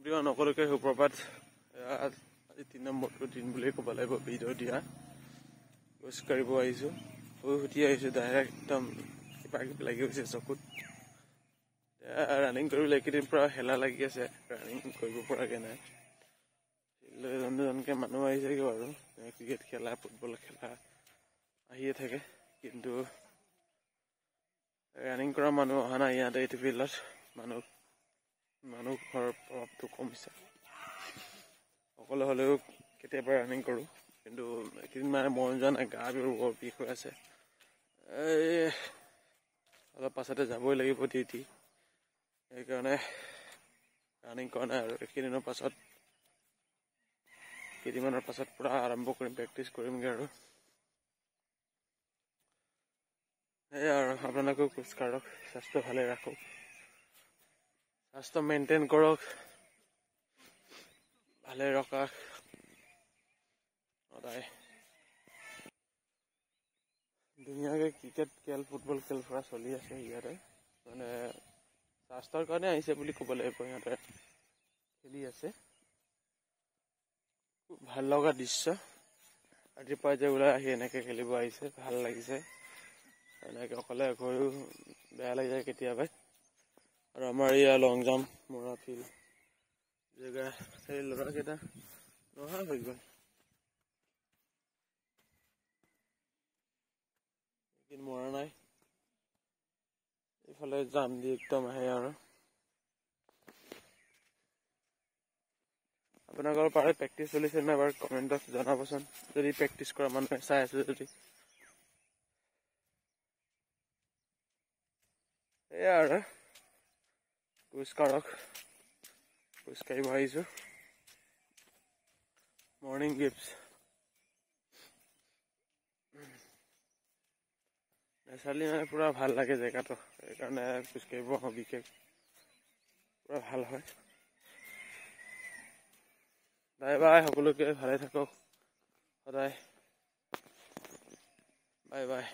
সকলোকে সুপ্ৰভাত। আজি 3 নম্বৰটো দিন বুলি ক'ব লাগিব। ভিডিঅ' দিয়া খোজ কাঢ়িব আহিছোঁ, শুই উঠি আহিছোঁ, ডাইৰেক্ট একদম কিবা কিবি লাগি গৈছে চকুত। ৰানিং কৰিবলৈ এইকেইদিন পূৰা হেলা লাগি আছে, ৰানিং কৰিব পৰাকৈ নাই। দুজনকৈ মানুহ আহিছেগৈ বাৰু, ক্ৰিকেট খেলা ফুটবল খেলা আহিয়ে থাকে, কিন্তু ৰানিং কৰা মানুহ অহা নাই ইয়াতে। এইটো ফিল্ডত মানুহৰ প্ৰভাৱটো কমিছে। অকলে হ'লেও কেতিয়াবা ৰানিং কৰোঁ, কিন্তু এইকেইদিন মানে মন যোৱা নাই, গাবোৰ বৰ বিষ হৈ আছে। অলপ পাছতে যাবই লাগিব ডিউটি, সেইকাৰণে ৰানিং কৰা নাই। আৰু কেইদিনমানৰ পাছত পূৰা আৰম্ভ কৰিম, প্ৰেক্টিচ কৰিমগৈ। আৰু সেয়াই আৰু আপোনালোকেও খোজ কাঢ়ক, স্বাস্থ্য ভালে ৰাখক, স্বাস্থ্য মেইনটেইন কৰক, ভালে ৰখা সদায়। ধুনীয়াকৈ ক্ৰিকেট খেল ফুটবল খেল পৰা চলি আছে ইয়াতে, মানে স্বাস্থ্যৰ কাৰণে আহিছে বুলি ক'ব লাগিব। সিহঁতে খেলি আছে, খুব ভাল লগা দৃশ্য। ৰাতিপুৱা যে ওলাই আহি এনেকৈ খেলিব আহিছে, ভাল লাগিছে। এনেকৈ অকলে গৈও বেয়া লাগি যায় কেতিয়াবা। আৰু আমাৰ ইয়াৰ লং জাম্প মৰা ফিল্ড জেগা, সেই ল'ৰাকেইটা নহা হৈ গ'ল, মৰা নাই। এইফালে জাম দি একদম আহে। আৰু আপোনালোকৰ পাৰে প্ৰেক্টিচ চলিছে নে বাৰু কমেণ্টত জনাবচোন, যদি প্ৰেক্টিচ কৰা মানুহে চাই আছে যদি। এয়া আৰু খোজ কাঢ়ক, খোজ কাঢ়িব আহিছোঁ। মৰ্ণিং গিফ্টছ নেচাৰেলি মানে পূৰা ভাল লাগে জেগাটো, সেইকাৰণে খোজকাঢ়িব বিশেষ পূৰা ভাল হয়। বাই বাই, সকলোকে ভালে থাকক সদায়। Bye bye.